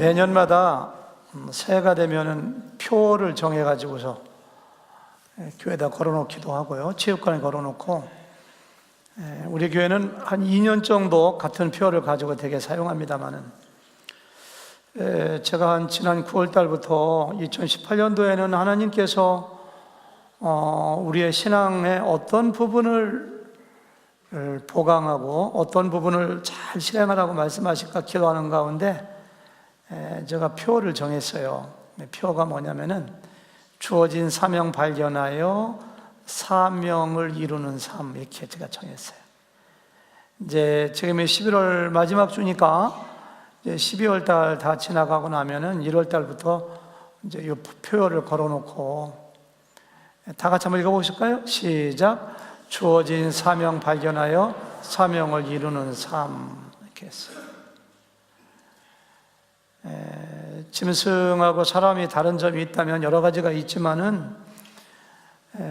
매년마다 새해가 되면은 표를 정해가지고서 교회에다 걸어놓기도 하고요. 체육관에 걸어놓고, 우리 교회는 한 2년 정도 같은 표를 가지고 되게 사용합니다만은, 제가 한 지난 9월 달부터 2018년도에는 하나님께서 우리의 신앙의 어떤 부분을 보강하고 어떤 부분을 잘 실행하라고 말씀하실까 기도하는 가운데 제가 표를 정했어요. 표가 뭐냐면은 주어진 사명 발견하여 사명을 이루는 삶, 이렇게 제가 정했어요. 이제 지금이 11월 마지막 주니까 이제 12월 달 다 지나가고 나면은 1월 달부터 이제 이 표를 걸어놓고 다 같이 한번 읽어보실까요? 시작. 주어진 사명 발견하여 사명을 이루는 삶, 이렇게 했어요. 짐승하고 사람이 다른 점이 있다면 여러 가지가 있지만은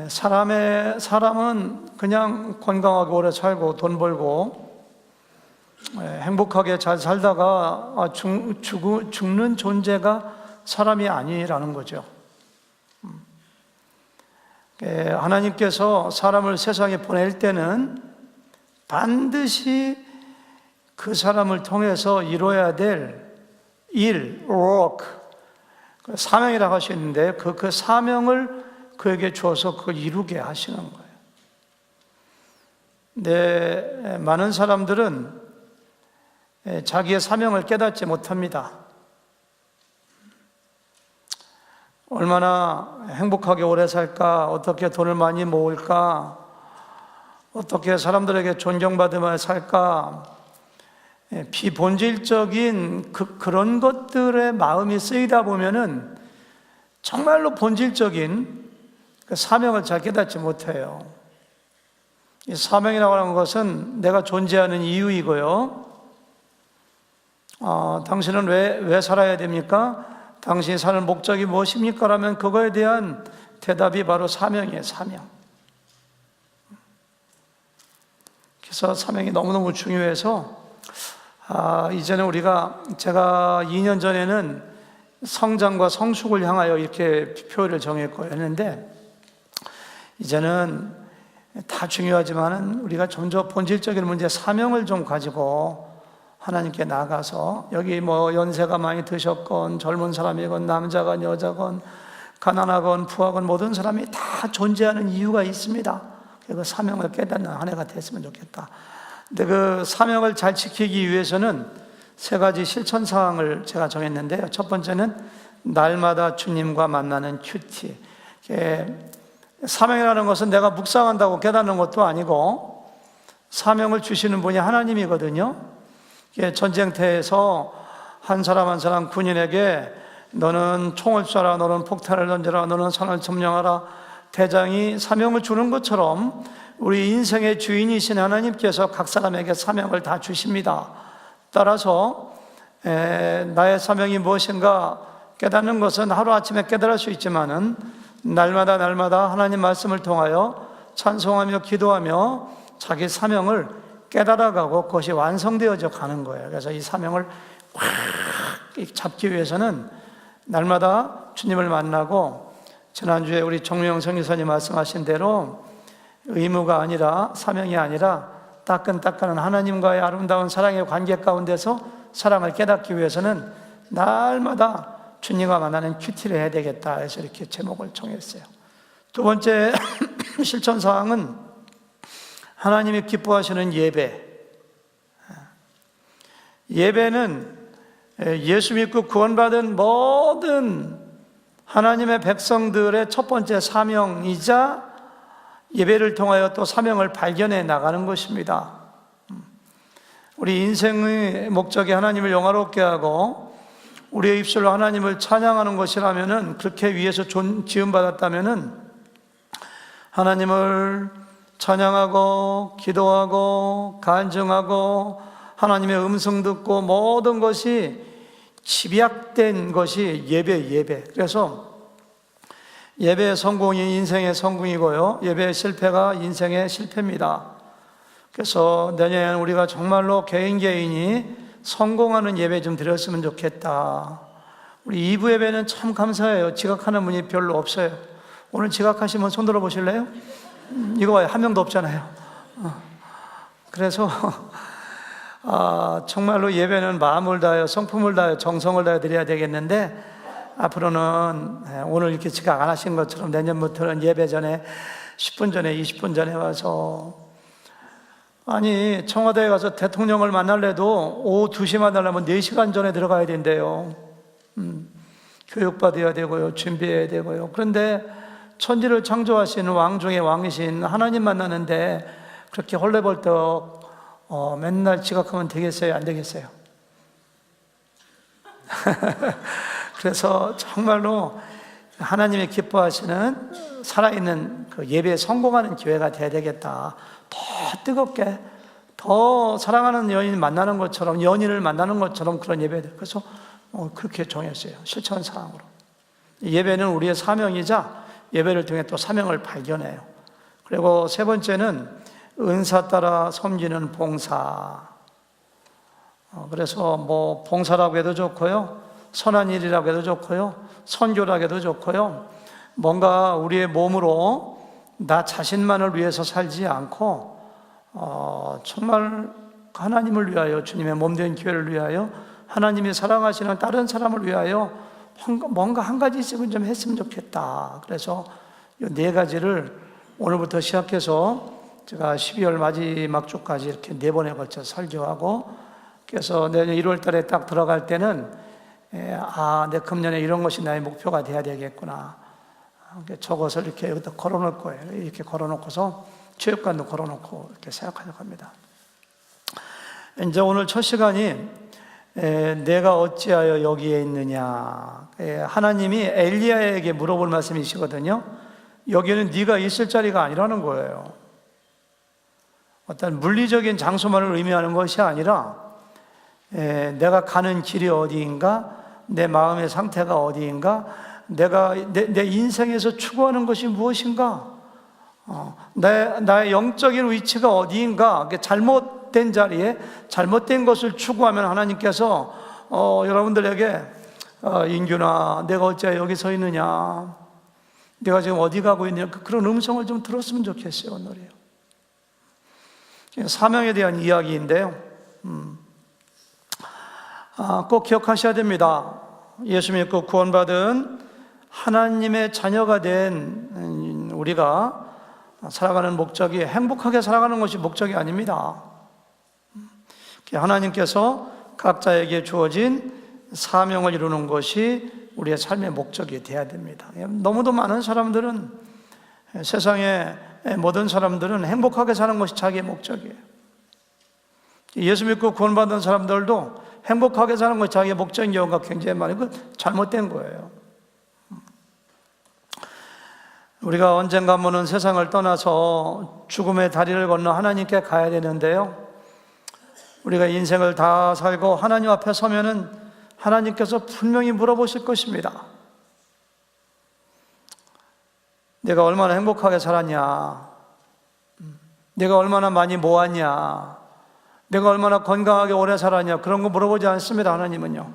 사람은 그냥 건강하게 오래 살고 돈 벌고 행복하게 잘 살다가 죽는 존재가 사람이 아니라는 거죠. 하나님께서 사람을 세상에 보낼 때는 반드시 그 사람을 통해서 이루어야 될 일, work, 사명이라고 하시는데 그 사명을 그에게 주어서 그걸 이루게 하시는 거예요. 근데 많은 사람들은 자기의 사명을 깨닫지 못합니다. 얼마나 행복하게 오래 살까, 어떻게 돈을 많이 모을까, 어떻게 사람들에게 존경받으며 살까, 비본질적인 그런 것들에 마음이 쓰이다 보면은 정말로 본질적인 그 사명을 잘 깨닫지 못해요. 이 사명이라고 하는 것은 내가 존재하는 이유이고요. 당신은 왜 살아야 됩니까? 당신이 사는 목적이 무엇입니까? 라면 그거에 대한 대답이 바로 사명이에요. 사명. 그래서 사명이 너무너무 중요해서 이제는 제가 2년 전에는 성장과 성숙을 향하여 이렇게 표를 정했고 했는데, 이제는 다 중요하지만은 우리가 좀 더 본질적인 문제, 사명을 좀 가지고 하나님께 나가서, 여기 뭐 연세가 많이 드셨건 젊은 사람이건 남자건 여자건 가난하건 부하건 모든 사람이 다 존재하는 이유가 있습니다. 그 사명을 깨닫는 한 해가 됐으면 좋겠다. 근데 그 사명을 잘 지키기 위해서는 세 가지 실천 사항을 제가 정했는데요. 첫 번째는 날마다 주님과 만나는 큐티. 사명이라는 것은 내가 묵상한다고 깨닫는 것도 아니고 사명을 주시는 분이 하나님이거든요. 전쟁터에서 한 사람 한 사람 군인에게 너는 총을 쏴라, 너는 폭탄을 던져라, 너는 산을 점령하라, 대장이 사명을 주는 것처럼 우리 인생의 주인이신 하나님께서 각 사람에게 사명을 다 주십니다. 따라서 나의 사명이 무엇인가 깨닫는 것은 하루아침에 깨달을 수 있지만은 날마다 하나님 말씀을 통하여 찬송하며 기도하며 자기 사명을 깨달아가고 그것이 완성되어져 가는 거예요. 그래서 이 사명을 꽉 잡기 위해서는 날마다 주님을 만나고, 지난주에 우리 정명 선교사님 말씀하신 대로 의무가 아니라, 사명이 아니라 따끈따끈한 하나님과의 아름다운 사랑의 관계 가운데서 사랑을 깨닫기 위해서는 날마다 주님과 만나는 큐티를 해야 되겠다 해서 이렇게 제목을 정했어요. 두 번째 실천사항은 하나님이 기뻐하시는 예배. 예배는 예수 믿고 구원받은 모든 하나님의 백성들의 첫 번째 사명이자 예배를 통하여 또 사명을 발견해 나가는 것입니다. 우리 인생의 목적이 하나님을 영화롭게 하고 우리의 입술로 하나님을 찬양하는 것이라면은, 그렇게 위해서 지음받았다면은 하나님을 찬양하고 기도하고 간증하고 하나님의 음성 듣고 모든 것이 집약된 것이 예배. 그래서 예배의 성공이 인생의 성공이고요, 예배의 실패가 인생의 실패입니다. 그래서 내년에는 우리가 정말로 개인이 성공하는 예배 좀 드렸으면 좋겠다. 우리 2부 예배는 참 감사해요. 지각하는 분이 별로 없어요. 오늘 지각하시면 손 들어 보실래요? 이거 봐요. 한 명도 없잖아요. 그래서 정말로 예배는 마음을 다하여 성품을 다하여 정성을 다하여 드려야 되겠는데, 앞으로는 오늘 이렇게 지각 안 하신 것처럼 내년부터는 예배 전에 10분 전에 20분 전에 와서, 아니 청와대에 가서 대통령을 만날래도 오후 2시 만나려면 4시간 전에 들어가야 된대요. 교육받아야 되고요, 준비해야 되고요. 그런데 천지를 창조하시는 왕 중의 왕이신 하나님 만나는데 그렇게 헐레벌떡 맨날 지각하면 되겠어요? 안 되겠어요? 그래서 정말로 하나님이 기뻐하시는 살아있는 그 예배에 성공하는 교회가 되어야 되겠다. 더 뜨겁게, 더 사랑하는 연인 만나는 것처럼, 연인을 만나는 것처럼 그런 예배들. 그래서 그렇게 정했어요. 실천사항으로. 예배는 우리의 사명이자 예배를 통해 또 사명을 발견해요. 그리고 세 번째는 은사 따라 섬기는 봉사. 그래서 뭐 봉사라고 해도 좋고요, 선한 일이라고 해도 좋고요, 선교라고 해도 좋고요, 뭔가 우리의 몸으로 나 자신만을 위해서 살지 않고 정말 하나님을 위하여, 주님의 몸된 교회를 위하여, 하나님이 사랑하시는 다른 사람을 위하여 뭔가 한 가지씩은 좀 했으면 좋겠다. 그래서 이 4가지를 오늘부터 시작해서 제가 12월 마지막 주까지 이렇게 4번에 걸쳐 설교하고, 그래서 내년 1월 달에 딱 들어갈 때는 내 금년에 이런 것이 나의 목표가 돼야 되겠구나. 저것을 이렇게 여기다 걸어놓을 거예요. 이렇게 걸어놓고서 체육관도 걸어놓고 이렇게 생각하려고 합니다. 이제 오늘 첫 시간이 내가 어찌하여 여기에 있느냐. 하나님이 엘리야에게 물어볼 말씀이시거든요. 여기는 네가 있을 자리가 아니라는 거예요. 어떤 물리적인 장소만을 의미하는 것이 아니라 내가 가는 길이 어디인가, 내 마음의 상태가 어디인가, 내가 내 인생에서 추구하는 것이 무엇인가, 나의 영적인 위치가 어디인가. 잘못된 자리에 잘못된 것을 추구하면 하나님께서 여러분들에게 인규나 내가 어찌 여기 서 있느냐, 내가 지금 어디 가고 있느냐, 그런 음성을 좀 들었으면 좋겠어요. 오늘이요. 사명에 대한 이야기인데요, 꼭 기억하셔야 됩니다. 예수 믿고 구원받은 하나님의 자녀가 된 우리가 살아가는 목적이 행복하게 살아가는 것이 목적이 아닙니다. 하나님께서 각자에게 주어진 사명을 이루는 것이 우리의 삶의 목적이 되어야 됩니다. 너무도 많은 사람들은, 세상의 모든 사람들은 행복하게 사는 것이 자기의 목적이에요. 예수 믿고 구원받은 사람들도 행복하게 사는 것이 자기의 목적인 경우가 굉장히 많아요. 그건 잘못된 거예요. 우리가 언젠가 한번은 세상을 떠나서 죽음의 다리를 건너 하나님께 가야 되는데요, 우리가 인생을 다 살고 하나님 앞에 서면은 하나님께서 분명히 물어보실 것입니다. 내가 얼마나 행복하게 살았냐, 내가 얼마나 많이 모았냐, 내가 얼마나 건강하게 오래 살았냐, 그런 거 물어보지 않습니다. 하나님은요,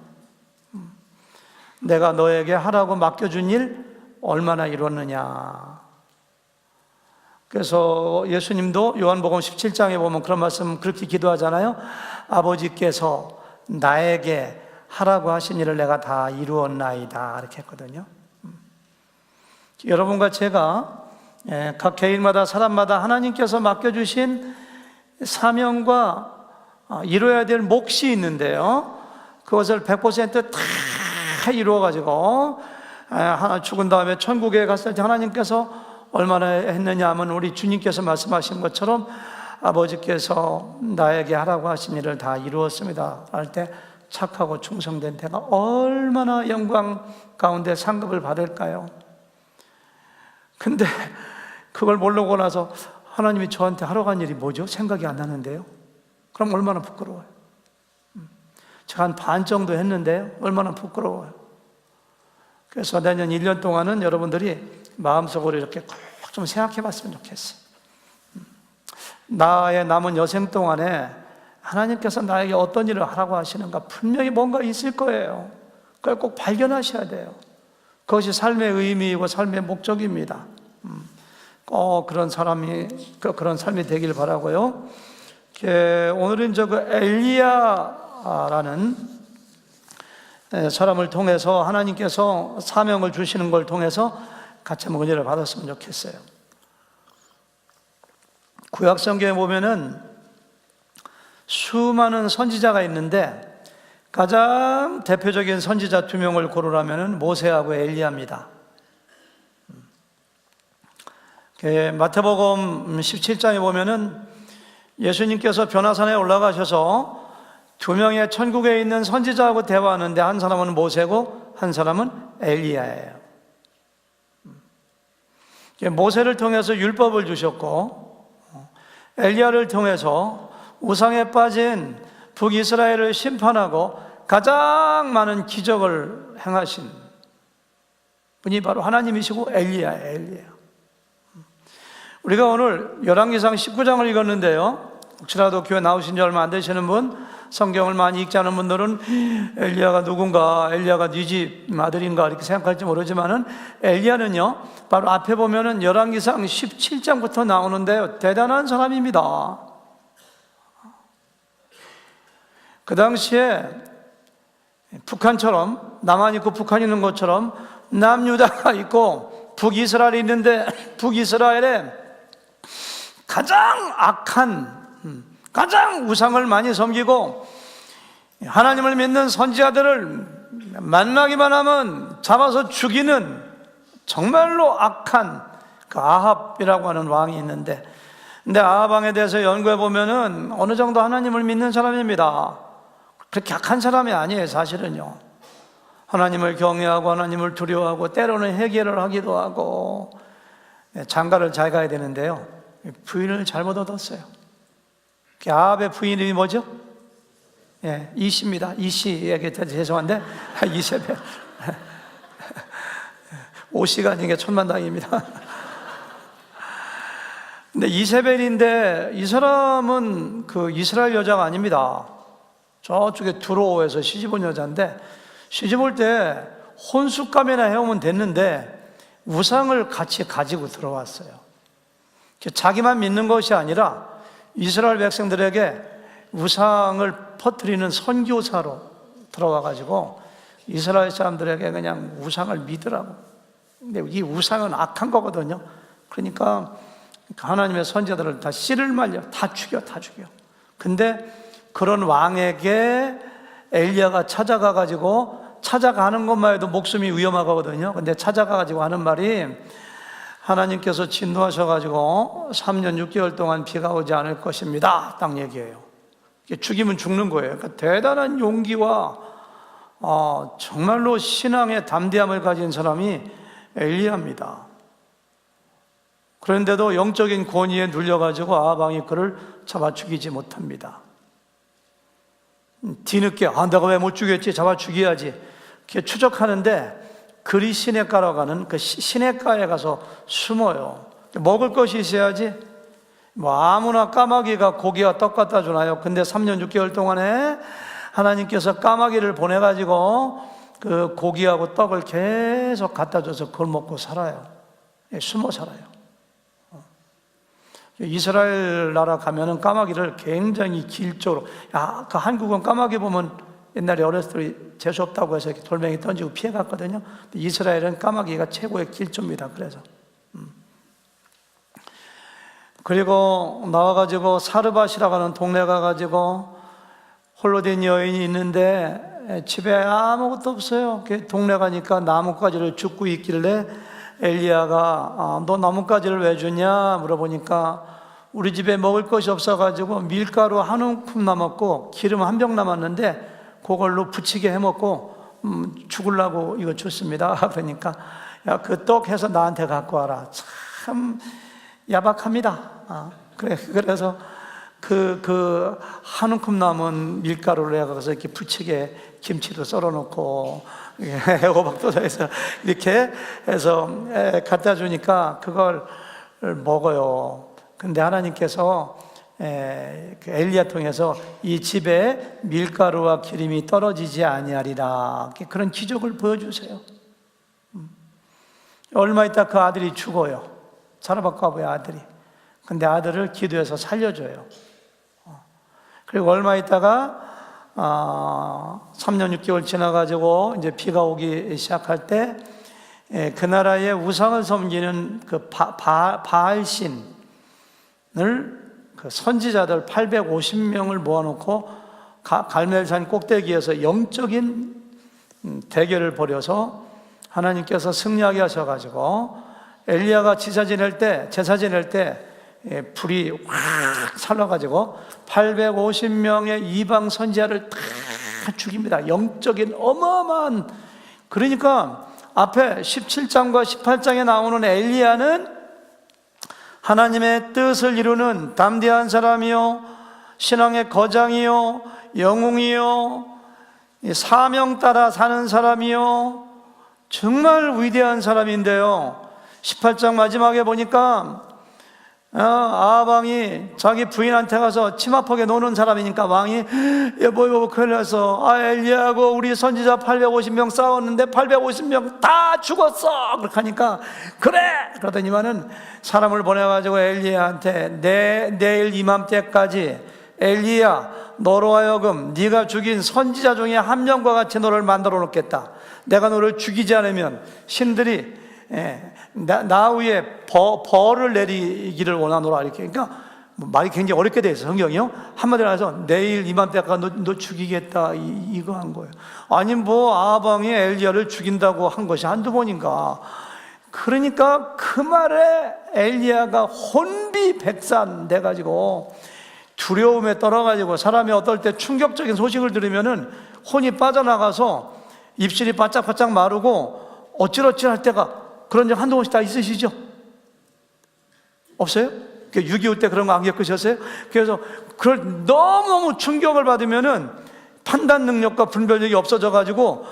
내가 너에게 하라고 맡겨준 일 얼마나 이뤘느냐. 그래서 예수님도 요한복음 17장에 보면 그런 말씀 그렇게 기도하잖아요. 아버지께서 나에게 하라고 하신 일을 내가 다 이루었나이다, 이렇게 했거든요. 여러분과 제가 각 개인마다, 사람마다 하나님께서 맡겨주신 사명과 이루어야 될 몫이 있는데요, 그것을 100% 이루어가지고 하나 죽은 다음에 천국에 갔을 때 하나님께서 얼마나 했느냐 하면, 우리 주님께서 말씀하신 것처럼 아버지께서 나에게 하라고 하신 일을 다 이루었습니다 할 때 착하고 충성된 태가 얼마나 영광 가운데 상급을 받을까요? 근데 그걸 모르고 나서 하나님이 저한테 하러 간 일이 뭐죠? 생각이 안 나는데요. 그럼 얼마나 부끄러워요. 제가 한 반 정도 했는데요, 얼마나 부끄러워요. 그래서 내년 1년 동안은 여러분들이 마음속으로 이렇게 꼭 좀 생각해 봤으면 좋겠어요. 나의 남은 여생 동안에 하나님께서 나에게 어떤 일을 하라고 하시는가 분명히 뭔가 있을 거예요. 그걸 꼭 발견하셔야 돼요. 그것이 삶의 의미이고 삶의 목적입니다. 꼭 그런 삶이 되길 바라고요. 오늘은 엘리야라는 사람을 통해서 하나님께서 사명을 주시는 걸 통해서 같이 한번 은혜를 받았으면 좋겠어요. 구약 성경에 보면은 수많은 선지자가 있는데 가장 대표적인 선지자 2명을 고르라면 모세하고 엘리야입니다. 마태복음 17장에 보면은 예수님께서 변화산에 올라가셔서 2명의 천국에 있는 선지자하고 대화하는데 한 사람은 모세고 한 사람은 엘리야예요. 모세를 통해서 율법을 주셨고 엘리야를 통해서 우상에 빠진 북이스라엘을 심판하고 가장 많은 기적을 행하신 분이 바로 하나님이시고 엘리야예요. 엘리야. 우리가 오늘 열왕기상 19장을 읽었는데요, 혹시라도 교회 나오신 지 얼마 안 되시는 분, 성경을 많이 읽지 않은 분들은 엘리야가 누군가, 엘리야가 네 집 아들인가 이렇게 생각할지 모르지만은 엘리야는요 바로 앞에 보면은 열왕기상 17장부터 나오는데요, 대단한 사람입니다. 그 당시에 북한처럼, 남한 있고 북한 있는 것처럼 남유다가 있고 북이스라엘이 있는데 북이스라엘에 가장 악한, 가장 우상을 많이 섬기고 하나님을 믿는 선지자들을 만나기만 하면 잡아서 죽이는 정말로 악한 그 아합이라고 하는 왕이 있는데, 근데 아합 왕에 대해서 연구해 보면은 어느 정도 하나님을 믿는 사람입니다. 그렇게 악한 사람이 아니에요. 사실은요, 하나님을 경외하고 하나님을 두려워하고 때로는 회개를 하기도 하고 장가를 잘 가야 되는데요, 부인을 잘못 얻었어요. 아합의 부인 이름이 뭐죠? 이시입니다. 이시에게 죄송한데 이세벨. 오시가 아닌 게 천만다행입니다. 근데 이세벨인데 이 사람은 그 이스라엘 여자가 아닙니다. 저쪽에 두로에서 시집온 여자인데, 시집올 때 혼숙감이나 해오면 됐는데 우상을 같이 가지고 들어왔어요. 자기만 믿는 것이 아니라 이스라엘 백성들에게 우상을 퍼뜨리는 선교사로 들어와 가지고 이스라엘 사람들에게 그냥 우상을 믿으라고. 근데 이 우상은 악한 거거든요. 그러니까 하나님의 선지자들을 다 씨를 말려 다 죽여. 근데 그런 왕에게 엘리야가 찾아가 가지고, 찾아가는 것만 해도 목숨이 위험하거든요. 근데 찾아가 가지고 하는 말이, 하나님께서 진노하셔 가지고 3년 6개월 동안 비가 오지 않을 것입니다, 딱 얘기해요. 죽이면 죽는 거예요. 그러니까 대단한 용기와 정말로 신앙의 담대함을 가진 사람이 엘리야입니다. 그런데도 영적인 권위에 눌려가지고 아합 왕이 그를 잡아 죽이지 못합니다. 뒤늦게 내가 왜 못 죽였지, 잡아 죽여야지 이렇게 추적하는데, 그리 시냇가로 가는 그 시냇가에 가서 숨어요. 먹을 것이 있어야지 아무나 까마귀가 고기와 떡 갖다 주나요? 근데 3년 6개월 동안에 하나님께서 까마귀를 보내가지고 그 고기하고 떡을 계속 갖다 줘서 그걸 먹고 살아요. 숨어 살아요. 이스라엘 나라 가면은 까마귀를 굉장히 길적으로, 그 한국은 까마귀 보면 옛날에 어렸을 때 재수 없다고 해서 이렇게 돌멩이 던지고 피해갔거든요. 이스라엘은 까마귀가 최고의 길조입니다. 그래서 그리고 나와가지고 사르밧이라고 하는 동네 가가지고 홀로 된 여인이 있는데 집에 아무것도 없어요. 동네 가니까 나뭇가지를 줍고 있길래 엘리야가 너 나뭇가지를 왜 주냐 물어보니까, 우리 집에 먹을 것이 없어가지고 밀가루 한 움큼 남았고 기름 한 병 남았는데 그걸로 부치게 해먹고 죽으려고 이거 줬습니다. 그러니까 야, 그 떡 해서 나한테 갖고 와라. 참 야박합니다. 그래서 그 한 움큼 남은 밀가루를 해서 이렇게 부치게 김치도 썰어놓고 애호박도 해서 이렇게 해서 갖다 주니까 그걸 먹어요. 근데 하나님께서 그 엘리야 통해서 이 집에 밀가루와 기름이 떨어지지 아니하리라, 그런 기적을 보여주세요. 얼마 있다 그 아들이 죽어요. 사르밧과부의 아들이. 근데 아들을 기도해서 살려줘요. 그리고 얼마 있다가 3년 6개월 지나가지고 이제 비가 오기 시작할 때 그 나라의 우상을 섬기는 그 바알신을 그 선지자들 850명을 모아놓고 갈멜산 꼭대기에서 영적인 대결을 벌여서 하나님께서 승리하게 하셔가지고 엘리야가 제사 지낼 때 불이 확 살아가지고 850명의 이방 선지자를 다 죽입니다. 영적인 어마어마한. 그러니까 앞에 17장과 18장에 나오는 엘리야는 하나님의 뜻을 이루는 담대한 사람이요, 신앙의 거장이요, 영웅이요, 사명 따라 사는 사람이요, 정말 위대한 사람인데요, 18장 마지막에 보니까 아방이 자기 부인한테 가서 치마폭에 노는 사람이니까 왕이 여보 큰일 났어, 엘리야하고 우리 선지자 850명 싸웠는데 850명 다 죽었어. 그렇게 하니까 그래! 그러더니만은 사람을 보내가지고 엘리야한테 내일 이맘때까지 엘리야 너로 하여금 네가 죽인 선지자 중에 한 명과 같이 너를 만들어 놓겠다. 내가 너를 죽이지 않으면 신들이 나 위에 벌을 내리기를 원하노라. 이렇게. 그러니까 말이 굉장히 어렵게 돼 있어요, 성경이요. 한마디로 해서 내일 이맘때까지 너 죽이겠다, 이거 한 거예요. 아니 아방이 엘리야를 죽인다고 한 것이 한두 번인가. 그러니까 그 말에 엘리야가 혼비백산 돼가지고 두려움에 떨어가지고, 사람이 어떨 때 충격적인 소식을 들으면은 혼이 빠져나가서 입술이 바짝바짝 마르고 어찌어찌 할 때가, 그런 적 한두 번씩 다 있으시죠? 없어요? 6.25 때 그런 거 안 겪으셨어요? 그래서 그걸 너무너무 충격을 받으면은 판단 능력과 분별력이 없어져가지고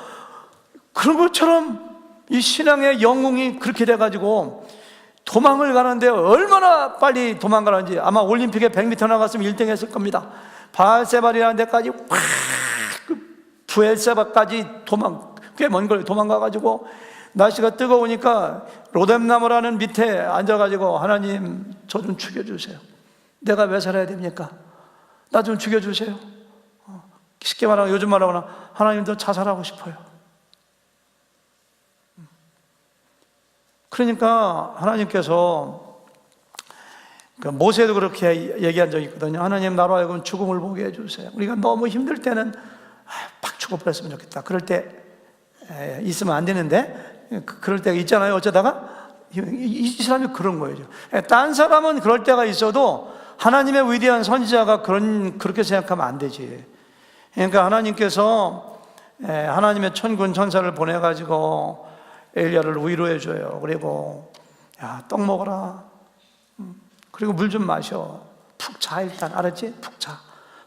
그런 것처럼 이 신앙의 영웅이 그렇게 돼가지고 도망을 가는데 얼마나 빨리 도망가는지. 아마 올림픽에 100m 나갔으면 1등 했을 겁니다. 바알세발이라는 데까지 확 부엘세바까지 꽤 먼 걸 도망가가지고 날씨가 뜨거우니까 로뎀나무라는 밑에 앉아가지고 하나님 저 좀 죽여주세요. 내가 왜 살아야 됩니까? 나 좀 죽여주세요. 쉽게 말하면, 요즘 말하거나 하나님도 자살하고 싶어요. 그러니까 하나님께서 모세도 그렇게 얘기한 적이 있거든요. 하나님 나로 하여금 죽음을 보게 해주세요. 우리가 너무 힘들 때는 팍 죽어버렸으면 좋겠다. 그럴 때 있으면 안 되는데 그럴 때가 있잖아요. 어쩌다가 이 사람이 그런 거예요. 딴 사람은 그럴 때가 있어도 하나님의 위대한 선지자가 그렇게 생각하면 안 되지. 그러니까 하나님께서 하나님의 천군 천사를 보내가지고 엘리야를 위로해 줘요. 그리고 야, 떡 먹어라. 그리고 물 좀 마셔. 푹 자. 일단 알았지? 푹 자.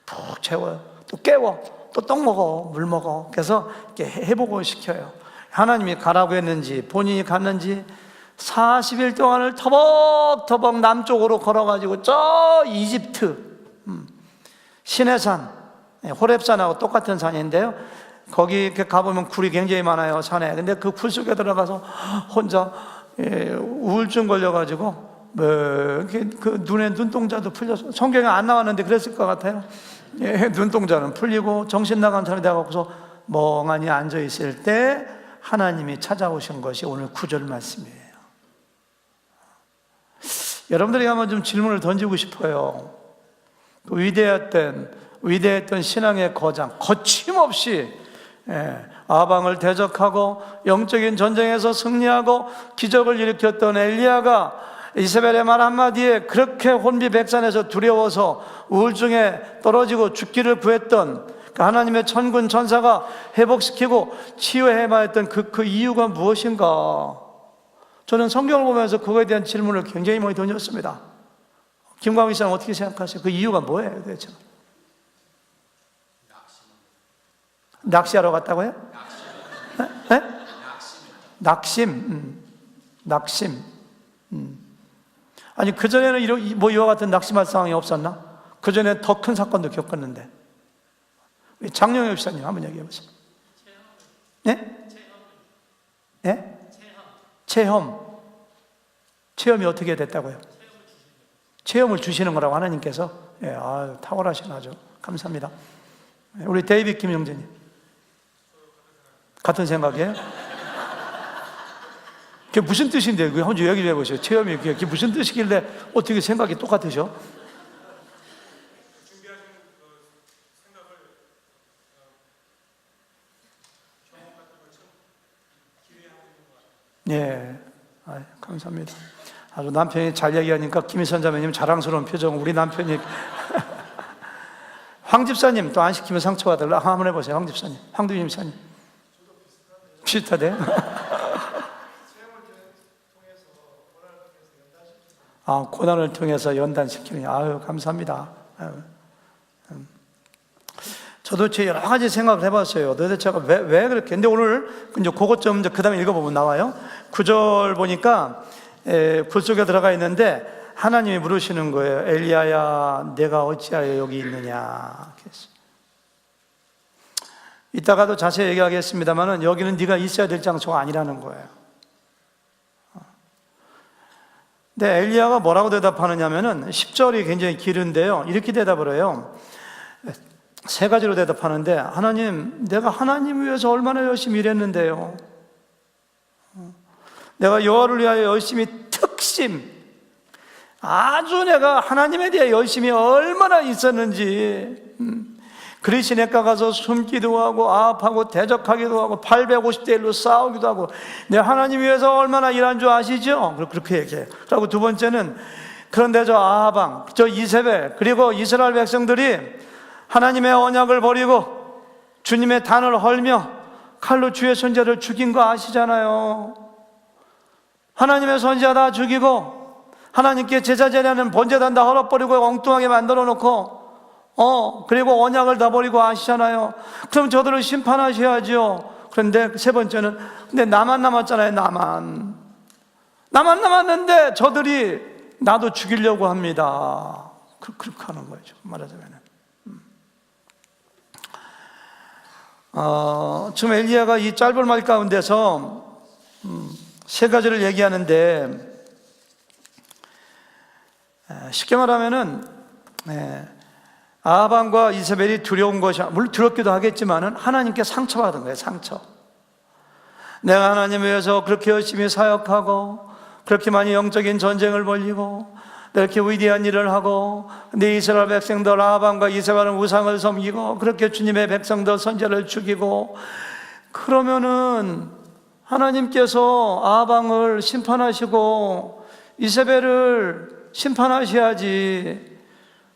푹 재워. 또 깨워. 또 떡 먹어. 물 먹어. 그래서 이렇게 회복을 시켜요. 하나님이 가라고 했는지 본인이 갔는지 40일 동안을 터벅터벅 남쪽으로 걸어가지고 저 이집트 시내산, 호렙산하고 똑같은 산인데요, 거기 이렇게 가보면 굴이 굉장히 많아요, 산에. 근데 그 굴 속에 들어가서 혼자 우울증 걸려가지고 그 눈에 눈동자도 풀려서, 성경에 안 나왔는데 그랬을 것 같아요. 눈동자는 풀리고 정신 나간 사람이 되어서 멍하니 앉아 있을 때 하나님이 찾아오신 것이 오늘 9절 말씀이에요. 여러분들에게 한번 좀 질문을 던지고 싶어요. 그 위대했던 신앙의 거장, 거침없이 아방을 대적하고 영적인 전쟁에서 승리하고 기적을 일으켰던 엘리야가 이세벨의 말 한마디에 그렇게 혼비백산해서 두려워서 우울증에 떨어지고 죽기를 구했던 그 하나님의 천군 천사가 회복시키고 치유해야만 했던 그 이유가 무엇인가? 저는 성경을 보면서 그거에 대한 질문을 굉장히 많이 던졌습니다. 김광희 씨는 어떻게 생각하세요? 그 이유가 뭐예요, 도대체? 낚시하러 갔다고요? 네? 낙심. 아니 그전에는 이와 같은 낙심할 상황이 없었나? 그 전에 더 큰 사건도 겪었는데. 장영엽 목사님 한번 얘기해 보세요. 네? 네? 체험이 어떻게 됐다고요? 체험을 주시는 거라고 하나님께서. 예, 아유, 탁월하신 아주 감사합니다. 우리 데이빗 김영재님 같은 생각이에요? 그게 무슨 뜻인데? 그 한번 얘기 좀 해보세요. 체험이 그게 무슨 뜻이길래 어떻게 생각이 똑같으셔? 예, 아, 감사합니다. 아주 남편이 잘 얘기하니까 김희선 자매님 자랑스러운 표정. 우리 남편이 황 집사님 또 안 시키면 상처받을라. 한번 해보세요. 황 집사님, 황두임 집사님 비슷하대. 아, 고난을 통해서 연단시키는. 아유, 감사합니다. 아유. 저도 제 여러 가지 생각을 해봤어요. 도대체 왜 그렇게. 근데 오늘 이제 그것 좀 그 다음에 읽어보면 나와요. 9절 보니까 굴 속에 들어가 있는데 하나님이 물으시는 거예요. 엘리야야, 내가 어찌하여 여기 있느냐. 이따가도 자세히 얘기하겠습니다만은 여기는 네가 있어야 될 장소가 아니라는 거예요. 근데 엘리야가 뭐라고 대답하느냐면은 10절이 굉장히 길은데요. 이렇게 대답을 해요. 세 가지로 대답하는데, 하나님, 내가 하나님 위해서 얼마나 열심히 일했는데요. 내가 여호와를 위하여 열심히 아주 내가 하나님에 대해 열심히 얼마나 있었는지. 그리 시냇가 가서 숨기도 하고 아합하고 대적하기도 하고 850대 1로 싸우기도 하고 내가 하나님 위해서 얼마나 일한 줄 아시죠? 그렇게 얘기해요. 그리고 두 번째는, 그런데 저 아합, 저 이세벨, 그리고 이스라엘 백성들이 하나님의 언약을 버리고 주님의 단을 헐며 칼로 주의 선지자를 죽인 거 아시잖아요. 하나님의 선지자 다 죽이고 하나님께 제자 제례하는 번제단 다 헐어버리고 엉뚱하게 만들어 놓고 그리고 언약을 다 버리고 아시잖아요. 그럼 저들을 심판하셔야죠. 그런데 세 번째는, 근데 나만 남았잖아요. 나만 남았는데 저들이 나도 죽이려고 합니다. 그렇게 하는 거죠, 말하자면. 지금 엘리야가 이 짧은 말 가운데서 세 가지를 얘기하는데, 쉽게 말하면은 아합과 이세벨이 두려운 것이, 물론 두렵기도 하겠지만은 하나님께 상처받은 거예요. 상처. 내가 하나님 위해서 그렇게 열심히 사역하고 그렇게 많이 영적인 전쟁을 벌이고 이렇게 위대한 일을 하고, 근데 이스라엘 백성들 아합과 이세벨은 우상을 섬기고 그렇게 주님의 백성들 선지자를 죽이고, 그러면은 하나님께서 아합을 심판하시고 이세벨을 심판하셔야지.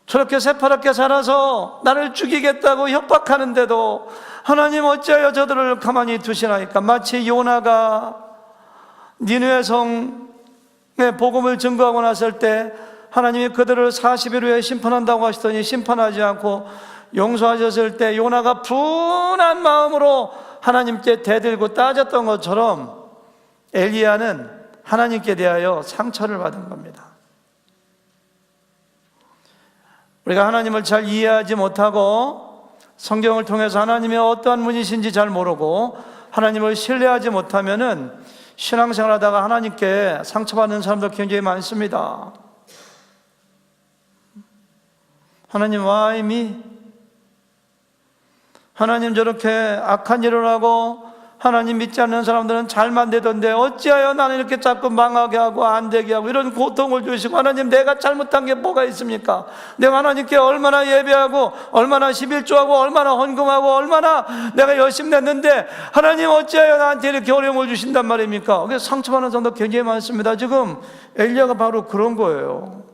저렇게 새파랗게 살아서 나를 죽이겠다고 협박하는데도 하나님 어찌하여 저들을 가만히 두시나이까. 마치 요나가 니느웨 성의 복음을 증거하고 났을 때 하나님이 그들을 40일 후에 심판한다고 하시더니 심판하지 않고 용서하셨을 때 요나가 분한 마음으로 하나님께 대들고 따졌던 것처럼 엘리야는 하나님께 대하여 상처를 받은 겁니다. 우리가 하나님을 잘 이해하지 못하고 성경을 통해서 하나님의 어떠한 분이신지 잘 모르고 하나님을 신뢰하지 못하면은 신앙생활 하다가 하나님께 상처받는 사람들 굉장히 많습니다. 하나님, why me? 하나님 저렇게 악한 일을 하고 하나님 믿지 않는 사람들은 잘만 되던데 어찌하여 나는 이렇게 자꾸 망하게 하고 안 되게 하고 이런 고통을 주시고, 하나님 내가 잘못한 게 뭐가 있습니까? 내가 하나님께 얼마나 예배하고 얼마나 11조하고 얼마나 헌금하고 얼마나 내가 열심히 냈는데 하나님 어찌하여 나한테 이렇게 어려움을 주신단 말입니까? 그래서 상처받는 사람도 굉장히 많습니다. 지금 엘리야가 바로 그런 거예요.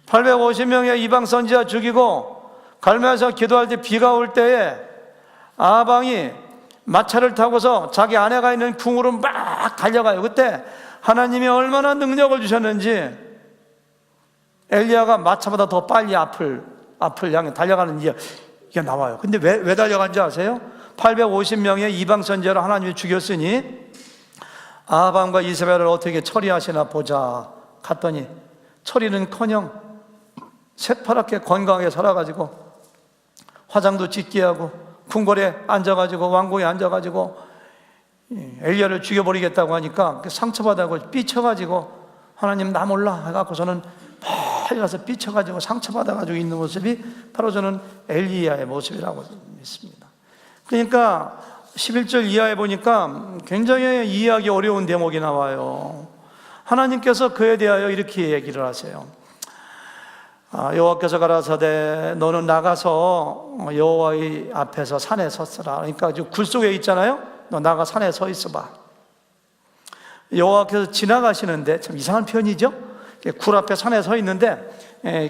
850명의 이방 선지자 죽이고 갈매에서 기도할 때 비가 올 때에 아방이 마차를 타고서 자기 아내가 있는 궁으로 막 달려가요. 그때 하나님이 얼마나 능력을 주셨는지 엘리야가 마차보다 더 빨리 앞을 향해 달려가는 이게 나와요. 근데 왜 달려간지 아세요? 850명의 이방 선지자를 하나님이 죽였으니 아방과 이세벨을 어떻게 처리하시나 보자 갔더니 처리는커녕 새파랗게 건강하게 살아가지고 화장도 짙게 하고 궁궐에 앉아가지고 왕궁에 앉아가지고 엘리야를 죽여버리겠다고 하니까 상처받아가지고 삐쳐가지고 하나님 나 몰라 해갖고서는 빨리 가서 삐쳐가지고 상처받아가지고 있는 모습이 바로 저는 엘리야의 모습이라고 믿습니다. 그러니까 11절 이하에 보니까 굉장히 이해하기 어려운 대목이 나와요. 하나님께서 그에 대하여 이렇게 얘기를 하세요. 여호와께서 가라사대 너는 나가서 여호와의 앞에서 산에 섰으라. 그러니까 굴 속에 있잖아요. 너 나가 산에 서 있어봐. 여호와께서 지나가시는데, 참 이상한 표현이죠. 굴 앞에 산에 서 있는데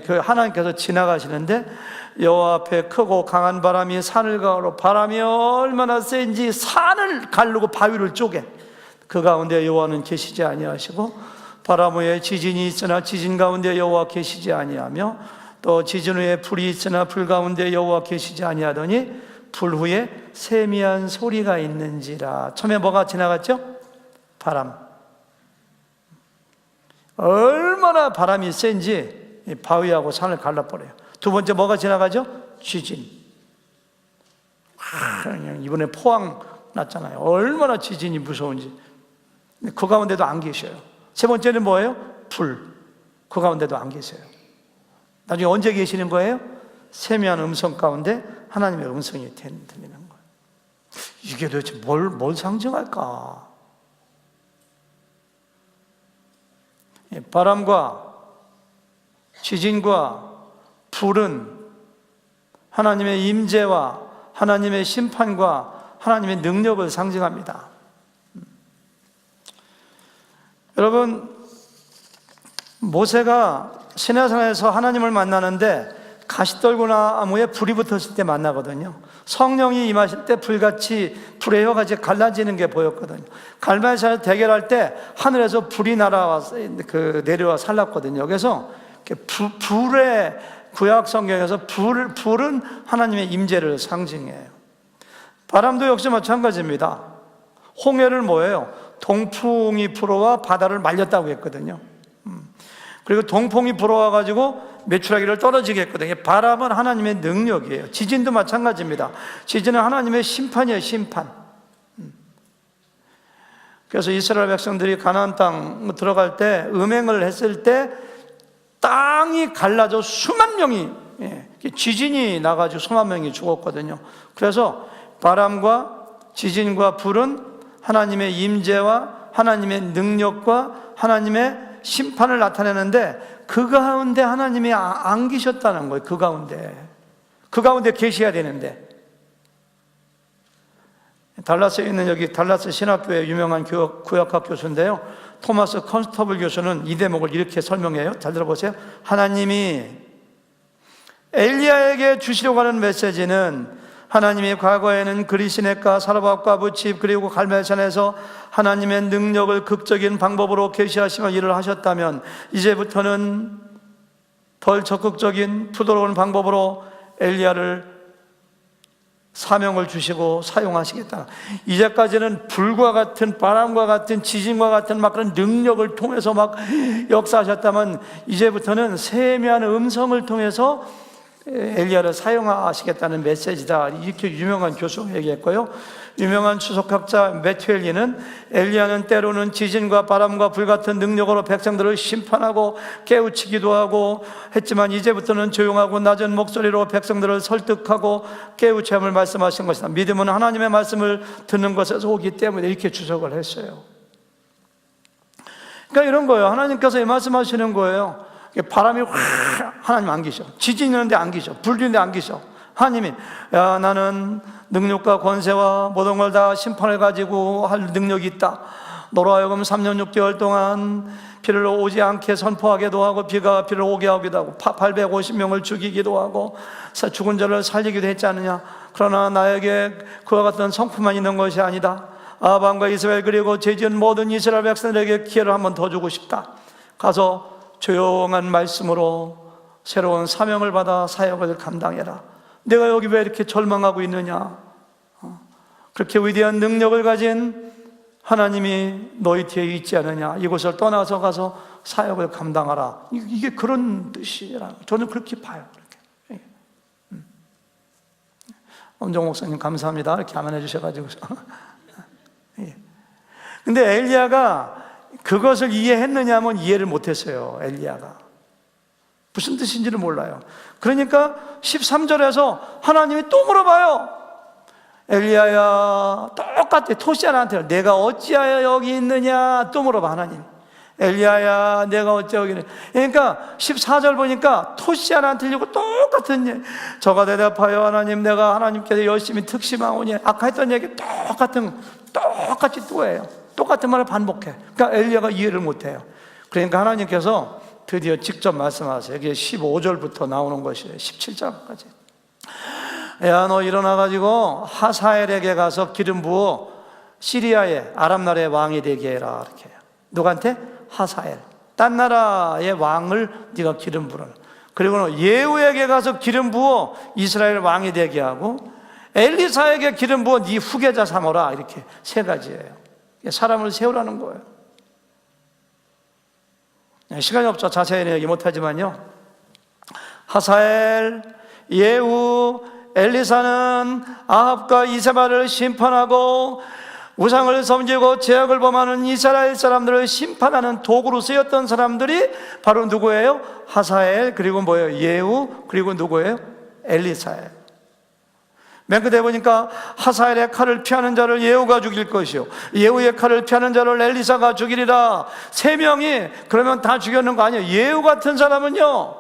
그 하나님께서 지나가시는데 여호와 앞에 크고 강한 바람이 산을 가로, 바람이 얼마나 센지 산을 가르고 바위를 쪼개. 그 가운데 여호와는 계시지 아니하시고 바람 후에 지진이 있으나 지진 가운데 여호와 계시지 아니하며 또 지진 후에 불이 있으나 불 가운데 여호와 계시지 아니하더니 불 후에 세미한 소리가 있는지라. 처음에 뭐가 지나갔죠? 바람. 얼마나 바람이 센지 바위하고 산을 갈라버려요. 두 번째 뭐가 지나가죠? 지진. 이번에 포항 났잖아요. 얼마나 지진이 무서운지. 그 가운데도 안 계셔요. 세 번째는 뭐예요? 불. 그 가운데도 안 계세요. 나중에 언제 계시는 거예요? 세미한 음성 가운데 하나님의 음성이 들리는 거예요. 이게 도대체 뭘 상징할까? 바람과 지진과 불은 하나님의 임재와 하나님의 심판과 하나님의 능력을 상징합니다. 여러분, 모세가 시내산에서 하나님을 만나는데 가시떨구나무에 불이 붙었을 때 만나거든요. 성령이 임하실 때 불같이 불의 혀같이 갈라지는 게 보였거든요. 갈멜산에서 대결할 때 하늘에서 불이 내려와 살랐거든요. 그래서 불의 구약 성경에서 불은 하나님의 임재를 상징해요. 바람도 역시 마찬가지입니다. 홍해를 뭐예요? 동풍이 불어와 바다를 말렸다고 했거든요. 그리고 동풍이 불어와가지고 메추라기를 떨어지게 했거든요. 바람은 하나님의 능력이에요. 지진도 마찬가지입니다. 지진은 하나님의 심판이에요. 심판. 그래서 이스라엘 백성들이 가나안 땅 들어갈 때 음행을 했을 때 땅이 갈라져 수만 명이, 지진이 나가지고 수만 명이 죽었거든요. 그래서 바람과 지진과 불은 하나님의 임재와 하나님의 능력과 하나님의 심판을 나타내는데 그 가운데 하나님이 안 계셨다는 거예요. 그 가운데 계셔야 되는데. 달라스에 있는 여기 달라스 신학교의 유명한 구역학 교수인데요, 토마스 컨스터블 교수는 이 대목을 이렇게 설명해요. 잘 들어보세요. 하나님이 엘리야에게 주시려고 하는 메시지는 하나님이 과거에는 그리시네가 사르밧과 부칩 그리고 갈멜산에서 하나님의 능력을 극적인 방법으로 계시하시며 일을 하셨다면 이제부터는 덜 적극적인 부드러운 방법으로 엘리야를 사명을 주시고 사용하시겠다. 이제까지는 불과 같은 바람과 같은 지진과 같은 막 그런 능력을 통해서 막 역사하셨다면 이제부터는 세미한 음성을 통해서 엘리야를 사용하시겠다는 메시지다. 이렇게 유명한 교수가 얘기했고요. 유명한 추석학자 매튜엘리는 엘리야는 때로는 지진과 바람과 불 같은 능력으로 백성들을 심판하고 깨우치기도 하고 했지만 이제부터는 조용하고 낮은 목소리로 백성들을 설득하고 깨우침을 말씀하신 것이다. 믿음은 하나님의 말씀을 듣는 것에서 오기 때문에 이렇게 주석을 했어요. 그러니까 이런 거예요. 하나님께서 말씀하시는 거예요. 바람이 하나님 안 계셔. 지진이 있는데 안 계셔. 불 있는데 안 계셔. 하나님이 나는 능력과 권세와 모든 걸 다 심판을 가지고 할 능력이 있다. 너로 하여금 3년 6개월 동안 비를 오지 않게 선포하기도 하고 비가 비를 오게 하기도 하고 850명을 죽이기도 하고 죽은 자를 살리기도 했지 않느냐. 그러나 나에게 그와 같은 성품만 있는 것이 아니다. 아방과 이스라엘 그리고 죄지은 모든 이스라엘 백성들에게 기회를 한번 더 주고 싶다. 가서 조용한 말씀으로 새로운 사명을 받아 사역을 감당해라. 내가 여기 왜 이렇게 절망하고 있느냐? 그렇게 위대한 능력을 가진 하나님이 너희 뒤에 있지 않느냐, 이곳을 떠나서 가서 사역을 감당하라. 이게 그런 뜻이라 저는 그렇게 봐요. 그렇게. 엄정 목사님 감사합니다. 이렇게 아멘 해주셔가지고. 근데 엘리야가 그것을 이해했느냐 하면 이해를 못했어요. 엘리야가 무슨 뜻인지를 몰라요. 그러니까 13절에서 하나님이 또 물어봐요. 엘리야야, 똑같아. 토시아나한테 내가 어찌하여 여기 있느냐 또 물어봐. 하나님, 엘리야야 내가 어찌 여기 있느냐. 그러니까 14절 보니까 토시아나한테 들리고 똑같은 얘기. 저가 대답하여 하나님, 내가 하나님께서 열심히 특심하오니. 아까 했던 얘기 똑같이 또 해요. 똑같은 말을 반복해. 그러니까 엘리야가 이해를 못해요. 그러니까 하나님께서 드디어 직접 말씀하세요. 이게 15절부터 나오는 것이에요. 17절까지. 야, 너 일어나가지고 하사엘에게 가서 기름 부어 시리아의 아람 나라의 왕이 되게 해라. 이렇게 해요. 누구한테? 하사엘. 딴 나라의 왕을 네가 기름 부어라. 그리고 예후에게 가서 기름 부어 이스라엘 왕이 되게 하고, 엘리사에게 기름 부어 네 후계자 삼어라. 이렇게 세 가지예요. 사람을 세우라는 거예요. 시간이 없죠. 자세히 얘기 못하지만요, 하사엘, 예후, 엘리사는 아합과 이세벨을 심판하고 우상을 섬기고 죄악을 범하는 이스라엘 사람들을 심판하는 도구로 쓰였던 사람들이 바로 누구예요? 하사엘, 그리고 뭐예요? 예후, 그리고 누구예요? 엘리사예요. 맨 끝에 보니까 하사엘의 칼을 피하는 자를 예후가 죽일 것이요, 예후의 칼을 피하는 자를 엘리사가 죽이리라. 세 명이 그러면 다 죽였는 거 아니에요? 예후 같은 사람은요,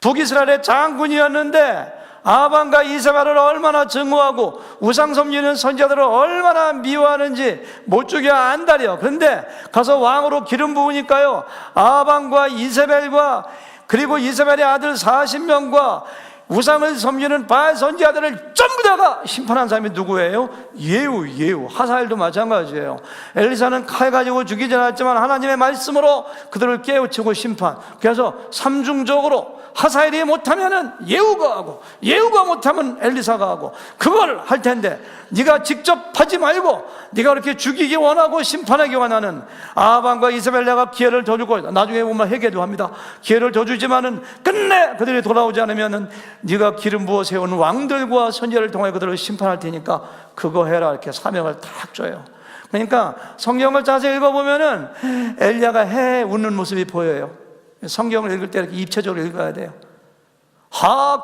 북이스라엘의 장군이었는데 아합과 이세벨을 얼마나 증오하고 우상 섬기는 선지자들을 얼마나 미워하는지 못 죽여 안달이요. 그런데 가서 왕으로 기름 부으니까요, 아합과 이세벨과 그리고 이세벨의 아들 40명과 우상을 섬기는 바알 선지자들을 전부 다가 심판한 사람이 누구예요? 예후. 하사엘도 마찬가지예요. 엘리사는 칼 가지고 죽이지 않았지만 하나님의 말씀으로 그들을 깨우치고 심판. 그래서 삼중적으로 하사엘이 못하면은 예후가 하고, 예후가 못하면 엘리사가 하고, 그걸 할 텐데 네가 직접 하지 말고 네가 그렇게 죽이기 원하고 심판하기 원하는 아합과 이세벨 내가 기회를 더 주고, 나중에 보면 회개도 합니다. 기회를 더 주지만은 끝내 그들이 돌아오지 않으면은 네가 기름 부어 세운 왕들과 선지자를 통해 그들을 심판할 테니까 그거 해라. 이렇게 사명을 딱 줘요. 그러니까 성경을 자세히 읽어보면은 엘리야가 해 웃는 모습이 보여요. 성경을 읽을 때 이렇게 입체적으로 읽어야 돼요.